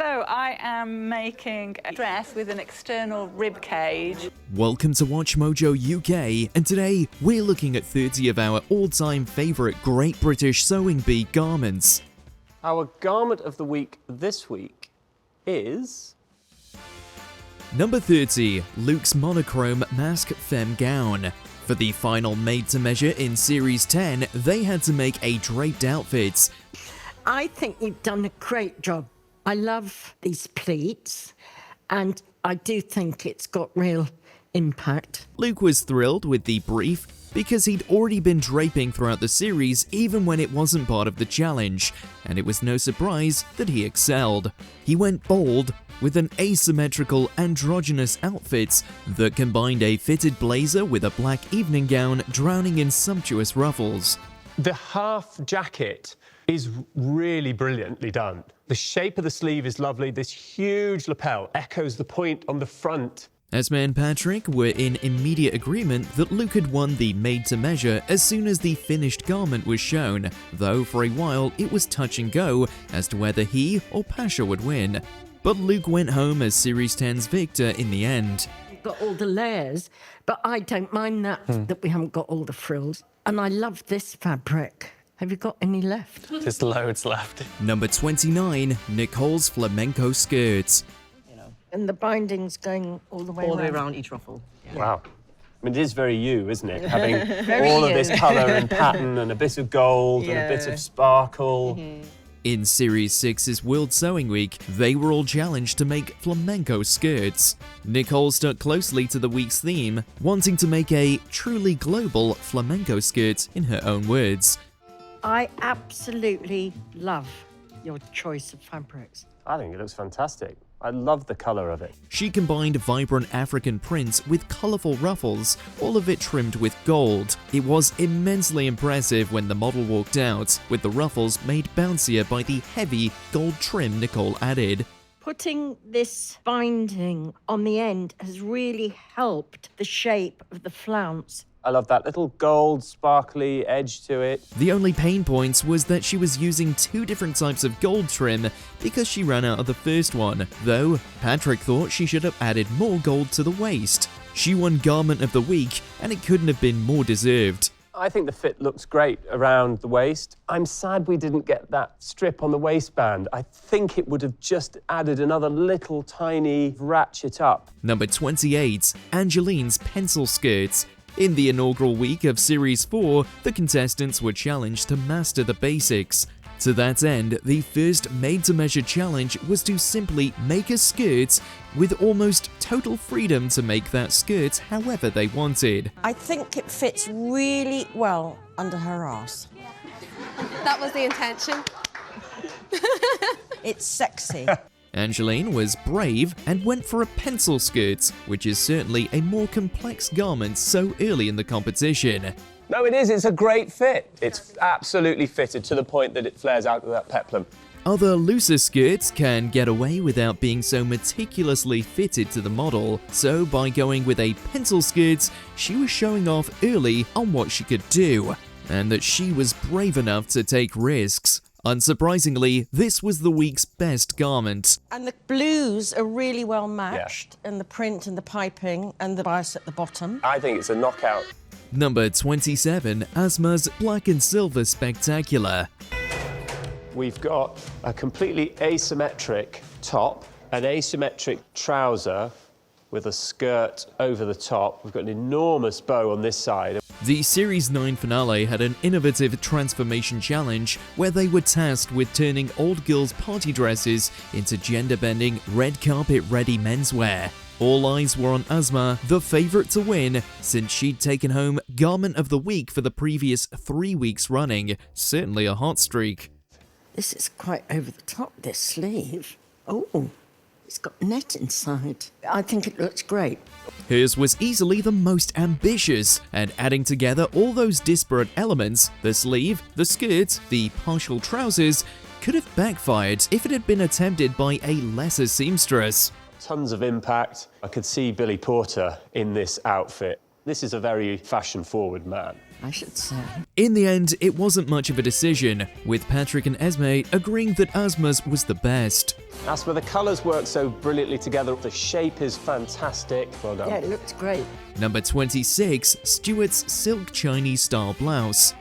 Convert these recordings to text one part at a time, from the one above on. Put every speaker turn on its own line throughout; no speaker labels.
So I am making a dress with an external rib cage.
Welcome to WatchMojo UK, and today we're looking at 30 of our all-time favourite Great British Sewing Bee garments.
Our garment of the week this week is...
Number 30, Luke's monochrome mask femme gown. For the final made-to-measure in Series 10, they had to make a draped outfit.
I think you've done a great job. I love these pleats, and I do think it's got real impact.
Luke was thrilled with the brief because he'd already been draping throughout the series even when it wasn't part of the challenge, and it was no surprise that he excelled. He went bold with an asymmetrical androgynous outfit that combined a fitted blazer with a black evening gown drowning in sumptuous ruffles.
The half jacket is really brilliantly done. The shape of the sleeve is lovely. This huge lapel echoes the point on the front.
Asma and Patrick were in immediate agreement that Luke had won the made-to-measure as soon as the finished garment was shown, though for a while it was touch and go as to whether he or Pasha would win. But Luke went home as Series 10's victor in the end.
You've got all the layers, but I don't mind that we haven't got all the frills. And I love this fabric. Have you got any left?
There's loads left.
Number 29, Nicole's flamenco skirt.
And the binding's going all the way
around each ruffle. Yeah.
Wow. I mean, it is very you, isn't it? Having all of this colour and pattern and a bit of gold and a bit of sparkle.
In Series 6's World Sewing Week, they were all challenged to make flamenco skirts. Nicole stuck closely to the week's theme, wanting to make a truly global flamenco skirt in her own words.
I absolutely love your choice of fabrics.
I think it looks fantastic. I love the colour of it.
She combined vibrant African prints with colourful ruffles, all of it trimmed with gold. It was immensely impressive when the model walked out, with the ruffles made bouncier by the heavy gold trim Nicole added.
Putting this binding on the end has really helped the shape of the flounce.
I love that little gold, sparkly edge to it.
The only pain point was that she was using two different types of gold trim because she ran out of the first one, though Patrick thought she should have added more gold to the waist. She won Garment of the Week, and it couldn't have been more deserved.
I think the fit looks great around the waist. I'm sad we didn't get that strip on the waistband. I think it would have just added another little tiny ratchet up.
Number 28, Angeline's pencil skirts. In the inaugural week of Series 4, the contestants were challenged to master the basics. To that end, the first made-to-measure challenge was to simply make a skirt with almost total freedom to make that skirt however they wanted.
I think it fits really well under her arse.
That was the intention.
It's sexy.
Angeline was brave and went for a pencil skirt, which is certainly a more complex garment so early in the competition.
No, it is. It's a great fit. It's absolutely fitted to the point that it flares out with that peplum.
Other looser skirts can get away without being so meticulously fitted to the model, so by going with a pencil skirt, she was showing off early on what she could do, and that she was brave enough to take risks. Unsurprisingly, this was the week's best garment.
And the blues are really well matched, and the print and the piping and the bias at the bottom.
I think it's a knockout.
Number 27, Asma's Black and Silver Spectacular.
We've got a completely asymmetric top, an asymmetric trouser with a skirt over the top. We've got an enormous bow on this side.
The Series 9 finale had an innovative transformation challenge where they were tasked with turning old girls' party dresses into gender-bending, red carpet-ready menswear. All eyes were on Asma, the favourite to win, since she'd taken home Garment of the Week for the previous 3 weeks running. Certainly a hot streak.
This is quite over the top, this sleeve. Oh, it's got net inside. I think it looks great.
Hers was easily the most ambitious, and adding together all those disparate elements, the sleeve, the skirt, the partial trousers, could have backfired if it had been attempted by a lesser seamstress.
Tons of impact. I could see Billy Porter in this outfit. This is a very fashion-forward man.
I should say.
In the end, it wasn't much of a decision, with Patrick and Esme agreeing that Asma's was the best.
Asma, the colours work so brilliantly together. The shape is fantastic. Well done.
Yeah, it looks great.
Number 26, Stuart's silk Chinese style blouse.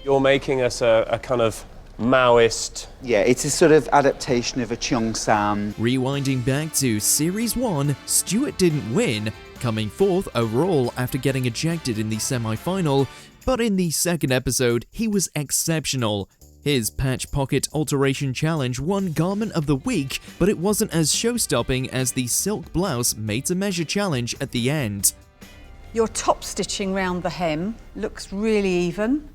You're making us a kind of Maoist.
Yeah, it's a sort of adaptation of a Cheongsam.
Rewinding back to Series 1, Stuart didn't win, coming fourth overall after getting ejected in the semi-final, but in the second episode, he was exceptional. His patch pocket alteration challenge won Garment of the Week, but it wasn't as show-stopping as the silk blouse made-to-measure challenge at the end.
Your top stitching round the hem looks really even.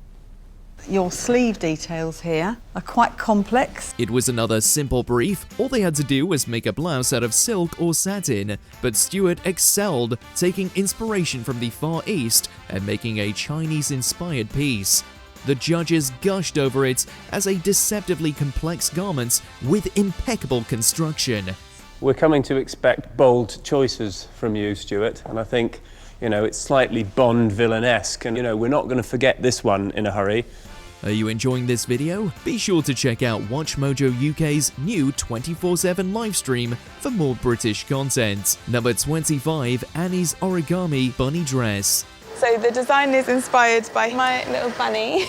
Your sleeve details here are quite complex.
It was another simple brief. All they had to do was make a blouse out of silk or satin, but Stuart excelled, taking inspiration from the Far East and making a Chinese-inspired piece. The judges gushed over it as a deceptively complex garment with impeccable construction.
We're coming to expect bold choices from you, Stuart, and I think, you know, it's slightly Bond villain-esque, and, you know, we're not going to forget this one in a hurry.
Are you enjoying this video? Be sure to check out WatchMojo UK's new 24/7 livestream for more British content. Number 25, Annie's Origami Bunny Dress.
So the design is inspired by my little bunny.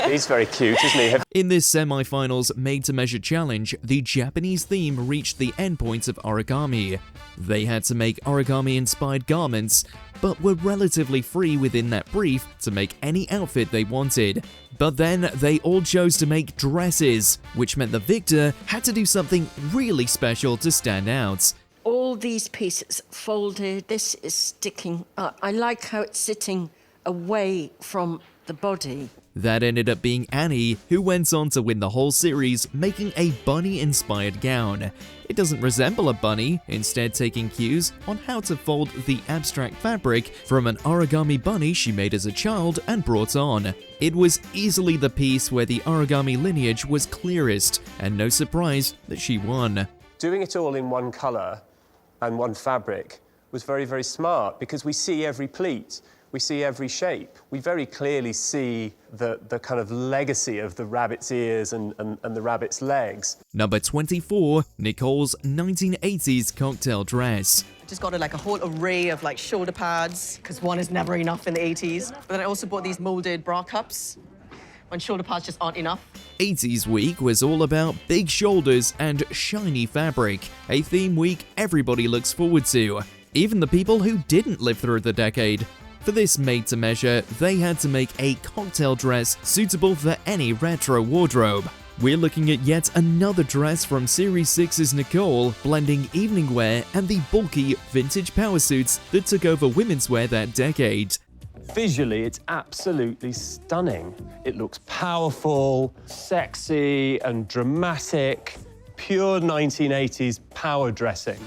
He's very cute, isn't he?
In this semi-finals made-to-measure challenge, the Japanese theme reached the endpoint of origami. They had to make origami-inspired garments, but were relatively free within that brief to make any outfit they wanted. But then they all chose to make dresses, which meant the victor had to do something really special to stand out.
All these pieces folded. This is sticking up. I like how it's sitting away from the body.
That ended up being Annie, who went on to win the whole series, making a bunny-inspired gown. It doesn't resemble a bunny, instead taking cues on how to fold the abstract fabric from an origami bunny she made as a child and brought on. It was easily the piece where the origami lineage was clearest, and no surprise that she won.
Doing it all in one colour and one fabric was very, very smart, because we see every pleat, we see every shape. We very clearly see the kind of legacy of the rabbit's ears and the rabbit's legs.
Number 24, Nicole's 1980s cocktail dress.
Just got a whole array of shoulder pads, because one is never enough in the 80s. But then I also bought these molded bra cups, when shoulder pads just aren't enough.
80s week was all about big shoulders and shiny fabric, a theme week everybody looks forward to, even the people who didn't live through the decade. For this made-to-measure, they had to make a cocktail dress suitable for any retro wardrobe. We're looking at yet another dress from Series 6's Nicole, blending evening wear and the bulky vintage power suits that took over women's wear that decade.
Visually, it's absolutely stunning. It looks powerful, sexy, and dramatic. Pure 1980s power dressing.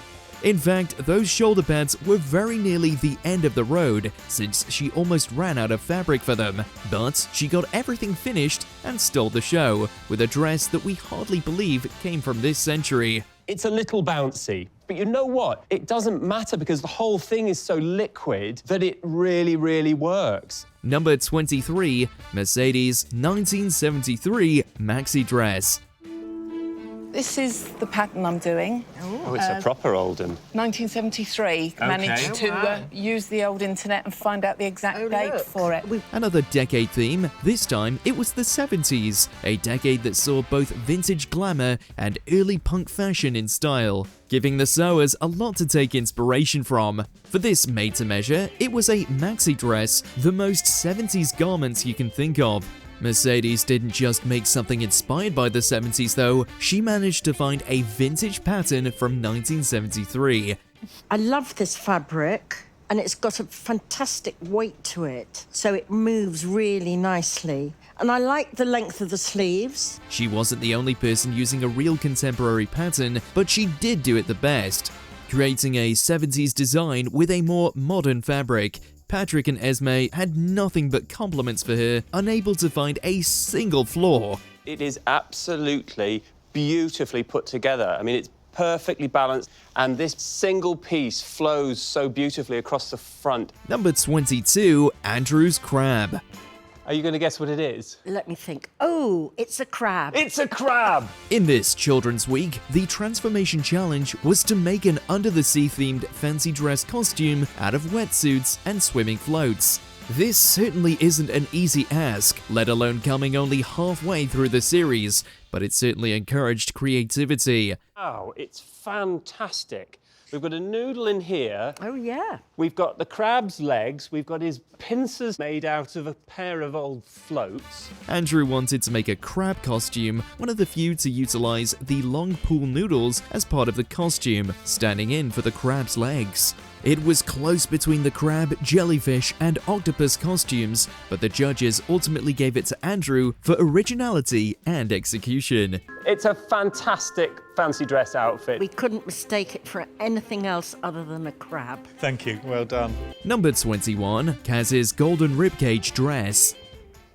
In fact, those shoulder pads were very nearly the end of the road, since she almost ran out of fabric for them. But she got everything finished and stole the show, with a dress that we hardly believe came from this century.
It's a little bouncy, but you know what? It doesn't matter, because the whole thing is so liquid that it really, really works.
Number 23, Mercedes 1973 Maxi Dress.
This is the pattern I'm doing.
Oh, it's a proper old one.
1973. Managed to use the old internet and find out the exact date for it.
Another decade theme, this time it was the 70s, a decade that saw both vintage glamour and early punk fashion in style, giving the sewers a lot to take inspiration from. For this made-to-measure, it was a maxi dress, the most 70s garments you can think of. Mercedes didn't just make something inspired by the 70s though, she managed to find a vintage pattern from 1973.
I love this fabric, and it's got a fantastic weight to it, so it moves really nicely. And I like the length of the sleeves.
She wasn't the only person using a real contemporary pattern, but she did do it the best, creating a 70s design with a more modern fabric. Patrick and Esme had nothing but compliments for her, unable to find a single flaw.
It is absolutely beautifully put together. I mean, it's perfectly balanced, and this single piece flows so beautifully across the front.
Number 22, Andrew's Crab.
Are you going to guess what it is?
Let me think. Oh, it's a crab.
It's a crab!
In this Children's Week, the transformation challenge was to make an under-the-sea themed fancy dress costume out of wetsuits and swimming floats. This certainly isn't an easy ask, let alone coming only halfway through the series, but it certainly encouraged creativity.
Oh, it's fantastic. We've got a noodle in here.
Oh, yeah.
We've got the crab's legs. We've got his pincers made out of a pair of old floats.
Andrew wanted to make a crab costume, one of the few to utilize the long pool noodles as part of the costume, standing in for the crab's legs. It was close between the crab, jellyfish, and octopus costumes, but the judges ultimately gave it to Andrew for originality and execution.
It's a fantastic fancy dress outfit.
We couldn't mistake it for anything else other than a crab.
Thank you, well done.
Number 21, Caz's Golden Ribcage Dress.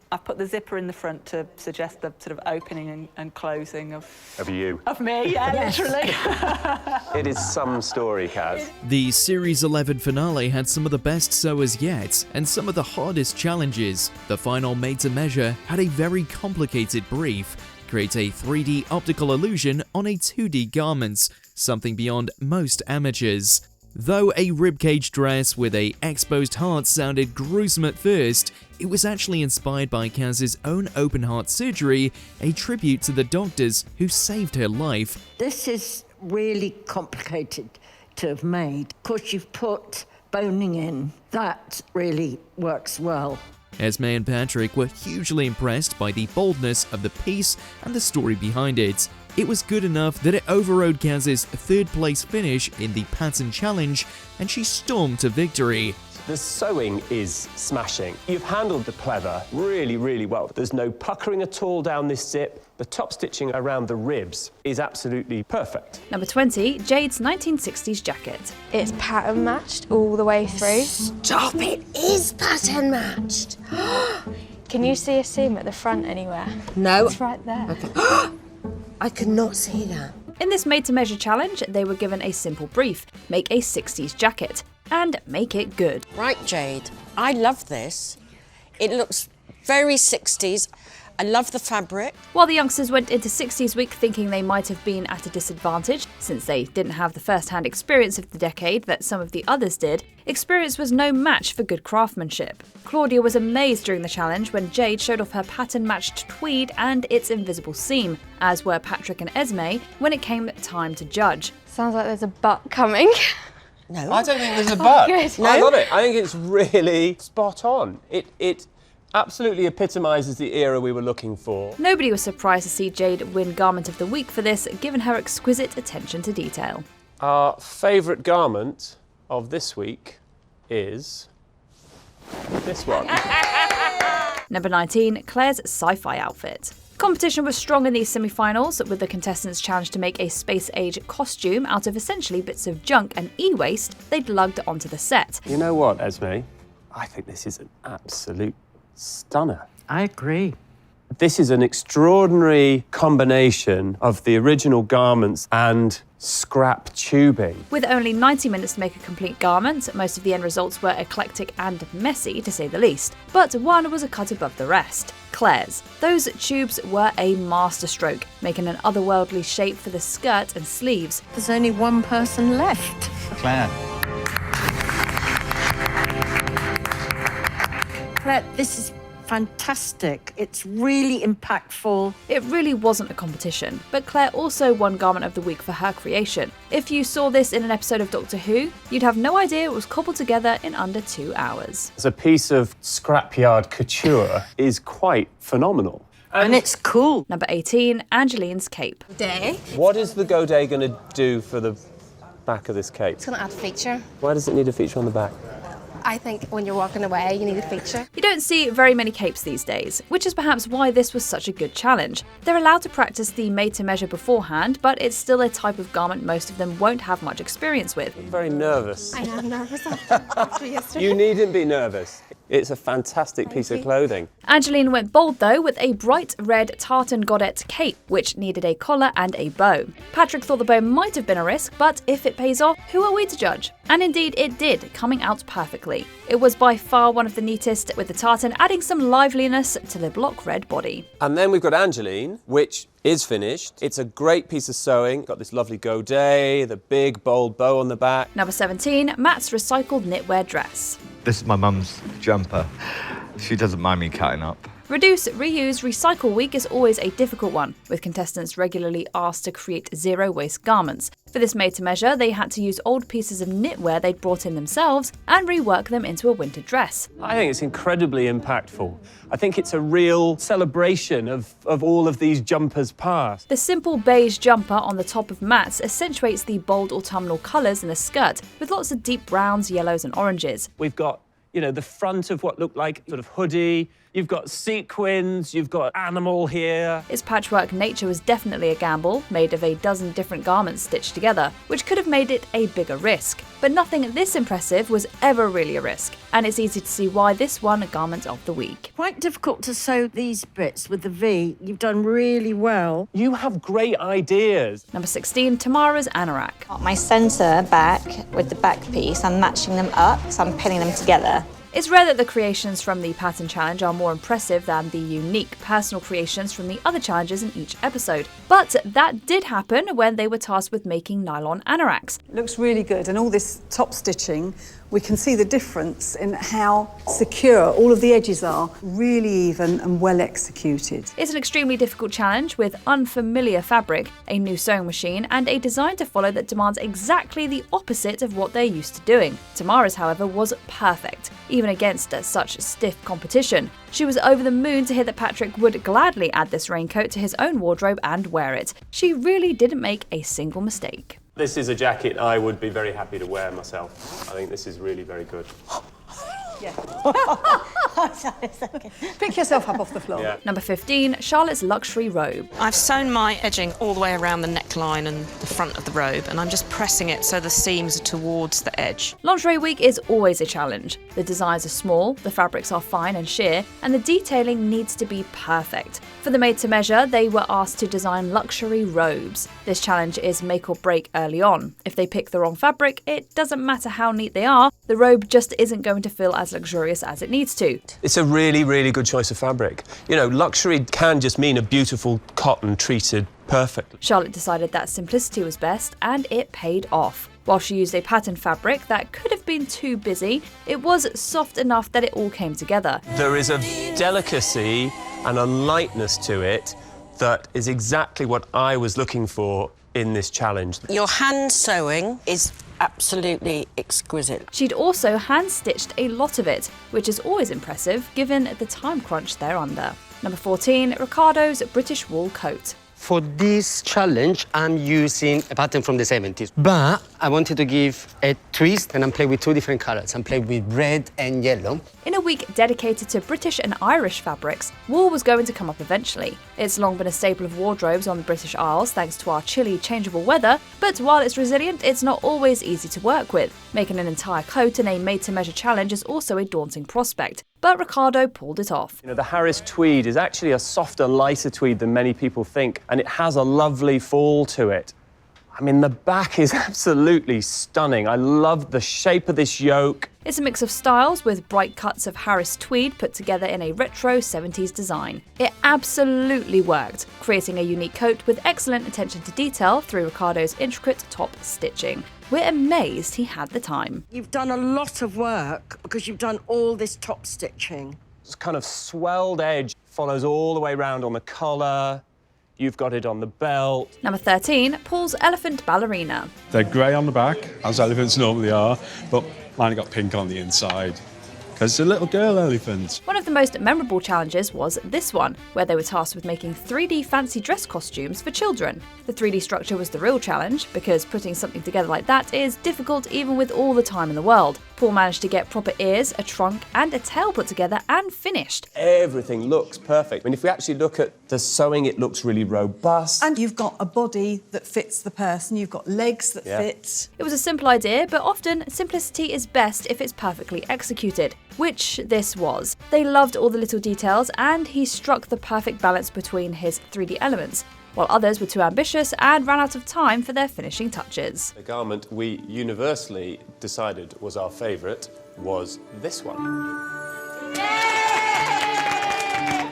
I've put the zipper in the front to suggest the sort of opening and closing of
you.
Of me, yeah, literally.
It is some story, Kaz.
The Series 11 finale had some of the best sewers yet, and some of the hardest challenges. The final made-to-measure had a very complicated brief. Create a 3D optical illusion on a 2D garment, something beyond most amateurs. Though a ribcage dress with a exposed heart sounded gruesome at first, it was actually inspired by Kaz's own open heart surgery, a tribute to the doctors who saved her life.
This is really complicated to have made. Of course, you've put boning in. That really works well.
Esme and Patrick were hugely impressed by the boldness of the piece and the story behind it. It was good enough that it overrode Kaz's third-place finish in the pattern challenge, and she stormed to victory.
The sewing is smashing. You've handled the pleather really, really well. There's no puckering at all down this zip. The top stitching around the ribs is absolutely perfect.
Number 20, Jade's 1960s jacket.
It's pattern matched all the way through.
Stop, it is pattern matched.
Can you see a seam at the front anywhere?
No.
It's right there.
Okay. I could not see that.
In this made-to-measure challenge, they were given a simple brief: make a 60s jacket, and make it good.
Right, Jade, I love this. It looks very 60s. I love the fabric.
While the youngsters went into 60s week thinking they might have been at a disadvantage, since they didn't have the first-hand experience of the decade that some of the others did, experience was no match for good craftsmanship. Claudia was amazed during the challenge when Jade showed off her pattern-matched tweed and its invisible seam, as were Patrick and Esme when it came time to judge.
Sounds like there's a butt coming.
No.
I don't think there's a but.
Good.
I love it. I think it's really spot on. It absolutely epitomises the era we were looking for.
Nobody was surprised to see Jade win Garment of the Week for this, given her exquisite attention to detail.
Our favourite garment of this week is this one.
Number 19, Clare's Sci-Fi outfit. Competition was strong in these semi-finals, with the contestants challenged to make a space-age costume out of essentially bits of junk and e-waste they'd lugged onto the set.
You know what, Esme? I think this is an absolute stunner.
I agree.
This is an extraordinary combination of the original garments and scrap tubing.
With only 90 minutes to make a complete garment, most of the end results were eclectic and messy, to say the least. But one was a cut above the rest: Clare's. Those tubes were a masterstroke, making an otherworldly shape for the skirt and sleeves.
There's only one person left.
Claire.
Claire, this is fantastic. It's really impactful.
It really wasn't a competition, but Clare also won Garment of the Week for her creation. If you saw this in an episode of Doctor Who, you'd have no idea it was cobbled together in under 2 hours.
As a piece of scrapyard couture is quite phenomenal.
And it's cool.
Number 18, Angeline's cape.
Day.
What is the Godet going to do for the back of this cape?
It's going to add a feature.
Why does it need a feature on the back?
I think when you're walking away, you need a feature.
You don't see very many capes these days, which is perhaps why this was such a good challenge. They're allowed to practice the made-to-measure beforehand, but it's still a type of garment most of them won't have much experience with.
I'm very nervous.
I am nervous after yesterday.
You needn't be nervous. It's a fantastic piece of clothing.
Angeline went bold though with a bright red tartan godette cape, which needed a collar and a bow. Patrick thought the bow might have been a risk, but if it pays off, who are we to judge? And indeed it did, coming out perfectly. It was by far one of the neatest, with the tartan adding some liveliness to the block red body.
And then we've got Angeline, which is finished. It's a great piece of sewing. Got this lovely godet, the big bold bow on the back.
Number 17, Matt's recycled knitwear dress.
This is my mum's jumper. She doesn't mind me cutting up.
Reduce, reuse, recycle week is always a difficult one, with contestants regularly asked to create zero-waste garments. For this made-to-measure, they had to use old pieces of knitwear they'd brought in themselves and rework them into a winter dress.
I think it's incredibly impactful. I think it's a real celebration of all of these jumpers past.
The simple beige jumper on the top of Matt's accentuates the bold autumnal colours in the skirt, with lots of deep browns, yellows and oranges.
We've got, you know, the front of what looked like sort of hoodie. You've got sequins, you've got animal here.
Its patchwork nature was definitely a gamble, made of a dozen different garments stitched together, which could have made it a bigger risk. But nothing this impressive was ever really a risk, and it's easy to see why this won Garment of the Week.
Quite difficult to sew these bits with the V. You've done really well.
You have great ideas.
Number 16, Tamara's anorak.
My centre back with the back piece, I'm matching them up, so I'm pinning them together.
It's rare that the creations from the pattern challenge are more impressive than the unique personal creations from the other challenges in each episode. But that did happen when they were tasked with making nylon anoraks.
It looks really good, and all this top stitching, we can see the difference in how secure all of the edges are, really even and well executed.
It's an extremely difficult challenge with unfamiliar fabric, a new sewing machine, and a design to follow that demands exactly the opposite of what they're used to doing. Tamara's, however, was perfect, even against such stiff competition. She was over the moon to hear that Patrick would gladly add this raincoat to his own wardrobe and wear it. She really didn't make a single mistake.
This is a jacket I would be very happy to wear myself. I think this is really very good.
Yeah. Pick yourself up off the floor.
Yeah.
Number 15, Charlotte's luxury robe.
I've sewn my edging all the way around the neckline and the front of the robe, and I'm just pressing it so the seams are towards the edge.
Lingerie week is always a challenge. The designs are small, the fabrics are fine and sheer, and the detailing needs to be perfect. For the made-to-measure, they were asked to design luxury robes. This challenge is make or break early on. If they pick the wrong fabric, it doesn't matter how neat they are, the robe just isn't going to feel as luxurious as it needs to.
It's a really, really good choice of fabric. You know, luxury can just mean a beautiful cotton treated perfectly.
Charlotte decided that simplicity was best, and it paid off. While she used a pattern fabric that could have been too busy, it was soft enough that it all came together.
There is a delicacy and a lightness to it that is exactly what I was looking for in this challenge.
Your hand sewing is absolutely exquisite.
She'd also hand-stitched a lot of it, which is always impressive given the time crunch they're under. Number 14, Ricardo's British wool coat.
For this challenge, I'm using a pattern from the 70s, but I wanted to give a twist and I'm playing with two different colors. I'm playing with red and yellow.
In a week dedicated to British and Irish fabrics, wool was going to come up eventually. It's long been a staple of wardrobes on the British Isles thanks to our chilly, changeable weather, but while it's resilient, it's not always easy to work with. Making an entire coat in a made-to-measure challenge is also a daunting prospect. But Ricardo pulled it off.
You know, the Harris tweed is actually a softer, lighter tweed than many people think, and it has a lovely fall to it. I mean, the back is absolutely stunning. I love the shape of this yoke.
It's a mix of styles with bright cuts of Harris tweed put together in a retro 70s design. It absolutely worked, creating a unique coat with excellent attention to detail through Ricardo's intricate top stitching. We're amazed he had the time.
You've done a lot of work because you've done all this top stitching.
This kind of swelled edge follows all the way around on the collar. You've got it on the belt.
Number 13, Paul's elephant ballerina.
They're grey on the back, as elephants normally are, but mine got pink on the inside. Because it's a little girl elephant.
One of the most memorable challenges was this one, where they were tasked with making 3D fancy dress costumes for children. The 3D structure was the real challenge, because putting something together like that is difficult even with all the time in the world. Paul managed to get proper ears, a trunk and a tail put together and finished.
Everything looks perfect. I mean, if we actually look at the sewing, it looks really robust.
And you've got a body that fits the person, you've got legs that fit.
It was a simple idea, but often simplicity is best if it's perfectly executed, which this was. They loved all the little details, and he struck the perfect balance between his 3D elements, while others were too ambitious and ran out of time for their finishing touches.
The garment we universally decided was our favourite was this one.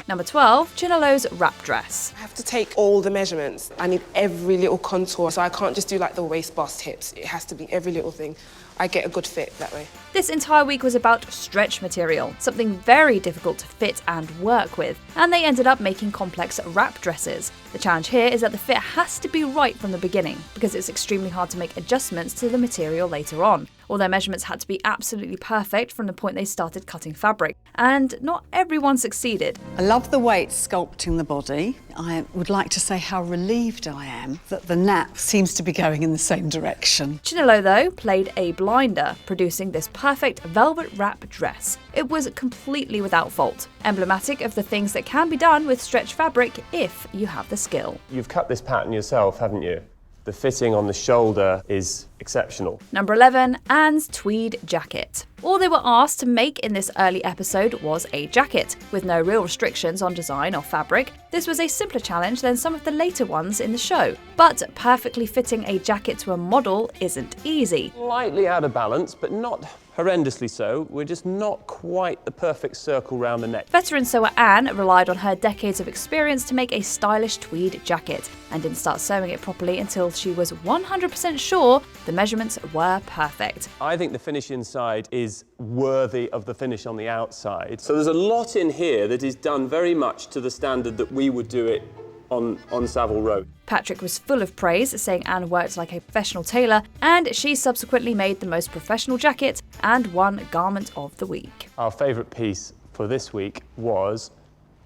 Number 12, Chinello's wrap dress.
I have to take all the measurements. I need every little contour, so I can't just do like the waist, bust, hips. It has to be every little thing. I get a good fit that way.
This entire week was about stretch material, something very difficult to fit and work with, and they ended up making complex wrap dresses. The challenge here is that the fit has to be right from the beginning, because it's extremely hard to make adjustments to the material later on. All their measurements had to be absolutely perfect from the point they started cutting fabric, and not everyone succeeded.
I love the way it's sculpting the body. I would like to say how relieved I am that the nap seems to be going in the same direction.
Chinello, though, played a blinder, producing this perfect velvet wrap dress. It was completely without fault, emblematic of the things that can be done with stretch fabric if you have the skill.
You've cut this pattern yourself, haven't you? The fitting on the shoulder is exceptional.
Number 11, Anne's tweed jacket. All they were asked to make in this early episode was a jacket, with no real restrictions on design or fabric. This was a simpler challenge than some of the later ones in the show, but perfectly fitting a jacket to a model isn't easy.
Slightly out of balance, but not horrendously so. We're just not quite the perfect circle round the neck.
Veteran sewer Anne relied on her decades of experience to make a stylish tweed jacket, and didn't start sewing it properly until she was 100% sure the measurements were perfect.
I think the finish inside is worthy of the finish on the outside. So there's a lot in here that is done very much to the standard that we would do it on Savile Row.
Patrick was full of praise, saying Anne worked like a professional tailor, and she subsequently made the most professional jacket and won Garment of the Week.
Our favourite piece for this week was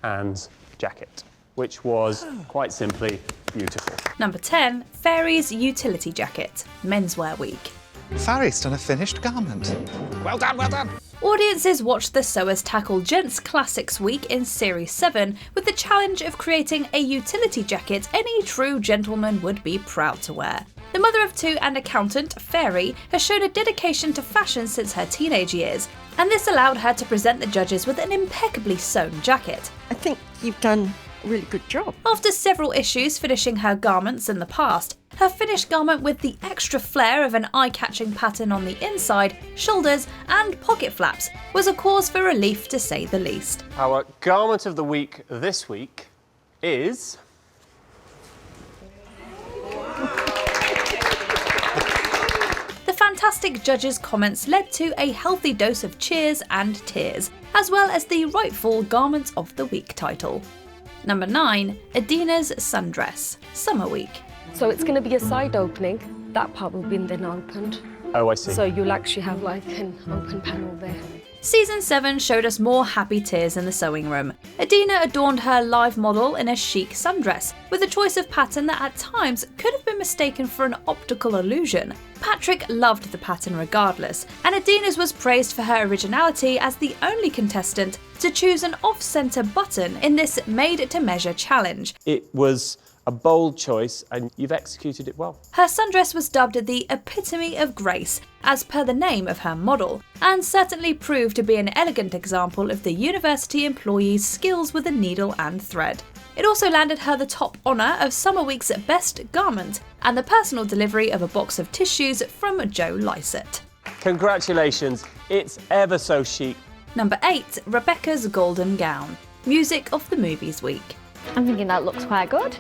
Anne's jacket, which was quite simply beautiful.
Number 10, Fairy's utility jacket, Menswear Week.
Fary's done a finished garment. Well done, well done.
Audiences watched the sewers tackle Gents Classics Week in Series 7 with the challenge of creating a utility jacket any true gentleman would be proud to wear. The mother of two and accountant, Fairy, has shown a dedication to fashion since her teenage years, and this allowed her to present the judges with an impeccably sewn jacket.
I think you've done a really good job.
After several issues finishing her garments in the past, her finished garment with the extra flair of an eye-catching pattern on the inside, shoulders and pocket flaps was a cause for relief to say the least.
Our Garment of the Week this week is...
The fantastic judges' comments led to a healthy dose of cheers and tears, as well as the rightful Garment of the Week title. Number 9, Adina's sundress, Summer Week.
So it's going to be a side opening. That part will be then opened.
Oh, I see.
So you'll actually have like an open panel there.
Season 7 showed us more happy tears in the sewing room. Adina adorned her live model in a chic sundress, with a choice of pattern that at times could have been mistaken for an optical illusion. Patrick loved the pattern regardless, and Adina's was praised for her originality as the only contestant to choose an off-centre button in this made-to-measure challenge.
It was a bold choice, and you've executed it well.
Her sundress was dubbed the epitome of grace, as per the name of her model, and certainly proved to be an elegant example of the university employee's skills with a needle and thread. It also landed her the top honour of Summer Week's Best Garment, and the personal delivery of a box of tissues from Joe Lycett.
Congratulations, it's ever so chic.
Number 8, Rebecca's Golden Gown, Music of the Movies Week.
I'm thinking that looks quite good.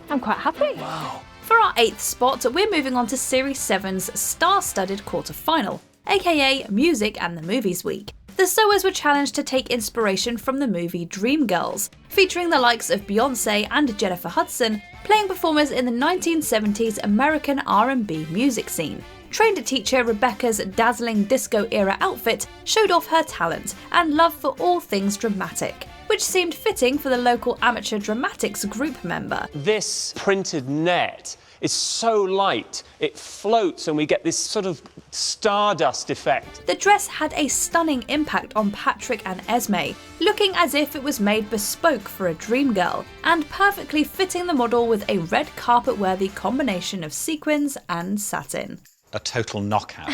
I'm quite happy.
Wow.
For our 8th spot, we're moving on to Series 7's star-studded quarter-final, aka Music and the Movies Week. The sewers were challenged to take inspiration from the movie Dreamgirls, featuring the likes of Beyoncé and Jennifer Hudson, playing performers in the 1970s American R&B music scene. Trained teacher Rebecca's dazzling disco-era outfit showed off her talent and love for all things dramatic, which seemed fitting for the local amateur dramatics group member.
This printed net is so light, it floats and we get this sort of stardust effect.
The dress had a stunning impact on Patrick and Esme, looking as if it was made bespoke for a dream girl, and perfectly fitting the model with a red carpet-worthy combination of sequins and satin.
A total knockout.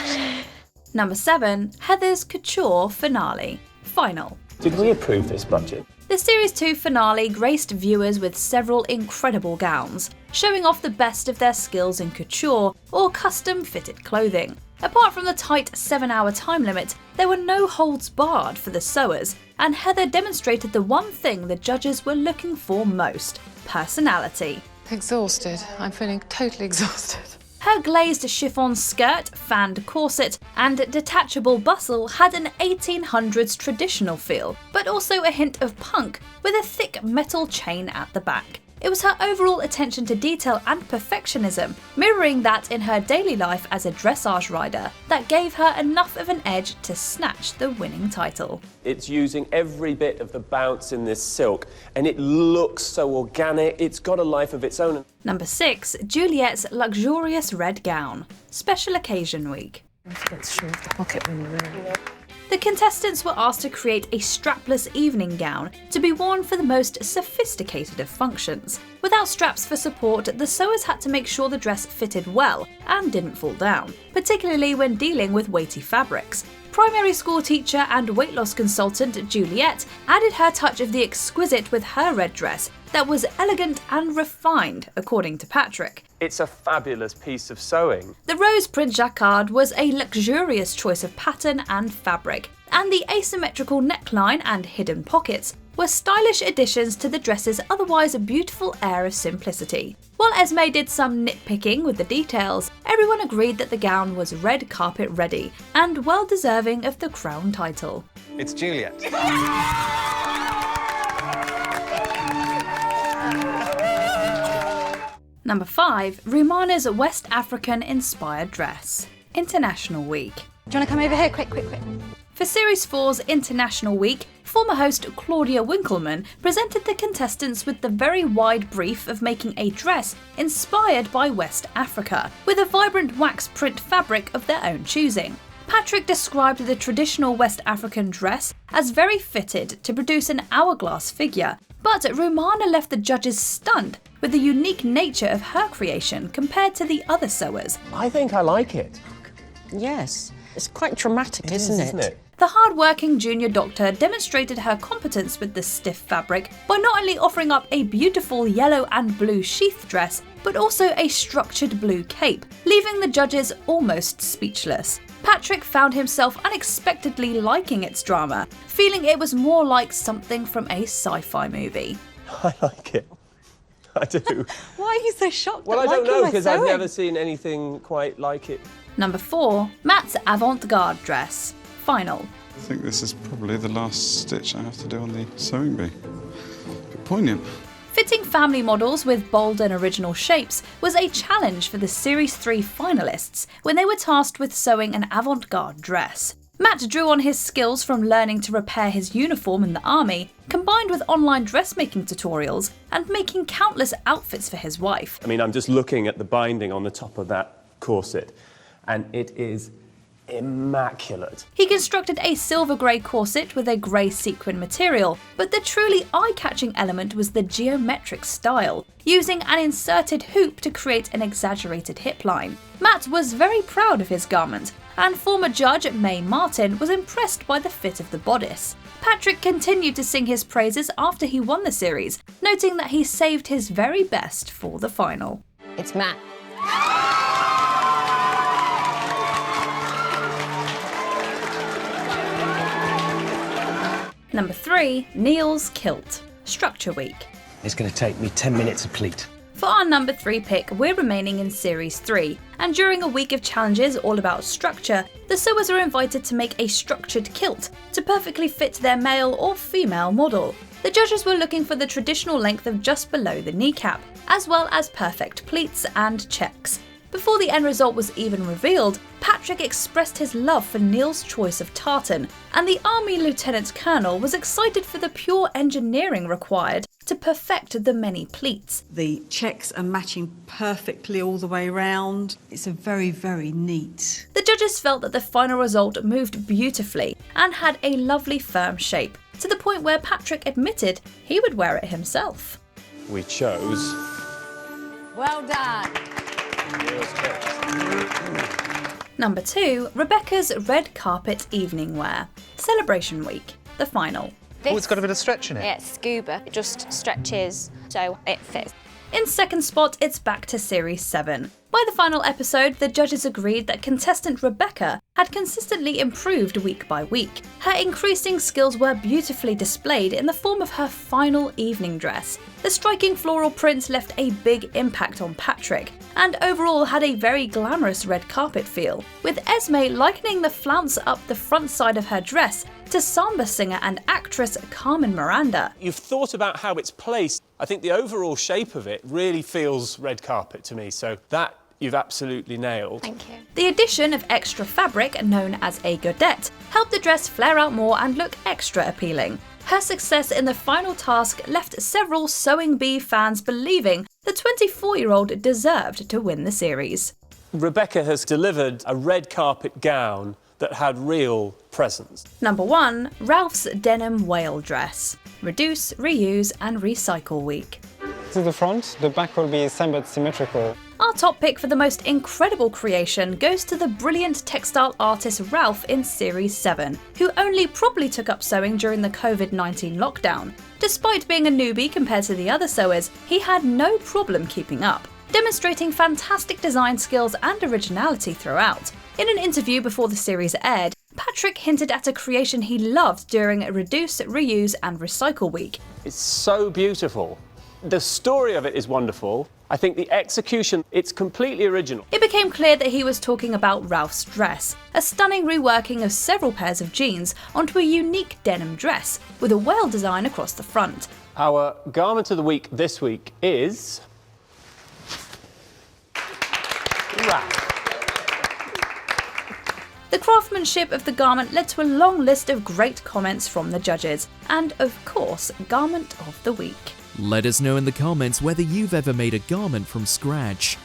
Number 7. Heather's Couture Finale. Final.
Did we approve this budget?
The Series 2 finale graced viewers with several incredible gowns, showing off the best of their skills in couture or custom-fitted clothing. Apart from the tight 7-hour time limit, there were no holds barred for the sewers, and Heather demonstrated the one thing the judges were looking for most: personality.
Exhausted. I'm feeling totally exhausted.
Her glazed chiffon skirt, fanned corset, and detachable bustle had an 1800s traditional feel, but also a hint of punk with a thick metal chain at the back. It was her overall attention to detail and perfectionism, mirroring that in her daily life as a dressage rider, that gave her enough of an edge to snatch the winning title.
It's using every bit of the bounce in this silk, and it looks so organic. It's got a life of its own.
Number 6. Juliet's luxurious red gown. Special occasion week.
Let's show off the pocket when you're wearing it.
The contestants were asked to create a strapless evening gown to be worn for the most sophisticated of functions. Without straps for support, the sewers had to make sure the dress fitted well and didn't fall down, particularly when dealing with weighty fabrics. Primary school teacher and weight loss consultant Juliet added her touch of the exquisite with her red dress that was elegant and refined, according to Patrick.
It's a fabulous piece of sewing.
The rose print jacquard was a luxurious choice of pattern and fabric, and the asymmetrical neckline and hidden pockets were stylish additions to the dress's otherwise beautiful air of simplicity. While Esme did some nitpicking with the details, everyone agreed that the gown was red carpet ready and well deserving of the crown title.
It's Juliet.
Number 5. Rumana's West African inspired dress. International Week.
Do you want to come over here? Quick.
For Series 4's International Week, former host Claudia Winkleman presented the contestants with the very wide brief of making a dress inspired by West Africa, with a vibrant wax print fabric of their own choosing. Patrick described the traditional West African dress as very fitted to produce an hourglass figure, but Rumana left the judges stunned with the unique nature of her creation compared to the other sewers.
I think I like it.
Yes, it's quite dramatic, isn't it?
The hard-working junior doctor demonstrated her competence with the stiff fabric by not only offering up a beautiful yellow and blue sheath dress, but also a structured blue cape, leaving the judges almost speechless. Patrick found himself unexpectedly liking its drama, feeling it was more like something from a sci-fi movie.
I like it. I do.
Why are you so shocked?
Well, I don't know, because I've never seen anything quite like it.
Number 4. Matt's Avant-Garde Dress. Final.
I think this is probably the last stitch I have to do on the sewing bee. A bit poignant.
Fitting family models with bold and original shapes was a challenge for the Series 3 finalists when they were tasked with sewing an avant-garde dress. Matt drew on his skills from learning to repair his uniform in the army, combined with online dressmaking tutorials and making countless outfits for his wife.
I mean, I'm just looking at the binding on the top of that corset, and it is immaculate.
He constructed a silver grey corset with a grey sequin material, but the truly eye-catching element was the geometric style, using an inserted hoop to create an exaggerated hip line. Matt was very proud of his garment, and former judge May Martin was impressed by the fit of the bodice. Patrick continued to sing his praises after he won the series, noting that he saved his very best for the final.
It's Matt.
Number 3. Neil's Kilt. Structure Week.
It's going to take me 10 minutes to pleat.
For our number 3 pick, we're remaining in Series 3, and during a week of challenges all about structure, the sewers are invited to make a structured kilt to perfectly fit their male or female model. The judges were looking for the traditional length of just below the kneecap, as well as perfect pleats and checks. Before the end result was even revealed, Patrick expressed his love for Neil's choice of tartan, and the Army Lieutenant Colonel was excited for the pure engineering required to perfect the many pleats.
The checks are matching perfectly all the way round. It's a very, very neat.
The judges felt that the final result moved beautifully and had a lovely firm shape, to the point where Patrick admitted he would wear it himself.
We chose...
Well done.
Number 2, Rebecca's red carpet evening wear. Celebration week, the final.
Oh, it's got a bit of stretch in it.
Yeah, it's scuba. It just stretches, so it fits.
In second spot, it's back to Series 7. By the final episode, the judges agreed that contestant Rebecca had consistently improved week by week. Her increasing skills were beautifully displayed in the form of her final evening dress. The striking floral print left a big impact on Patrick, and overall had a very glamorous red carpet feel, with Esme likening the flounce up the front side of her dress to samba singer and actress Carmen Miranda.
You've thought about how it's placed. I think the overall shape of it really feels red carpet to me, so that you've absolutely nailed.
Thank you.
The addition of extra fabric, known as a godette, helped the dress flare out more and look extra appealing. Her success in the final task left several Sewing Bee fans believing the 24-year-old deserved to win the series.
Rebecca has delivered a red carpet gown that had real presence.
Number 1, Ralph's Denim Whale Dress. Reduce, reuse and recycle week.
To the front, the back will be same but symmetrical.
Our top pick for the most incredible creation goes to the brilliant textile artist Raph in Series 7, who only properly took up sewing during the COVID-19 lockdown. Despite being a newbie compared to the other sewers, he had no problem keeping up, demonstrating fantastic design skills and originality throughout. In an interview before the series aired, Patrick hinted at a creation he loved during Reduce, Reuse and Recycle Week.
It's so beautiful. The story of it is wonderful. I think the execution, it's completely original.
It became clear that he was talking about Ralph's dress, a stunning reworking of several pairs of jeans onto a unique denim dress, with a whale design across the front.
Our garment of the week this week is... Raph.
The craftsmanship of the garment led to a long list of great comments from the judges, and of course, Garment of the Week.
Let us know in the comments whether you've ever made a garment from scratch.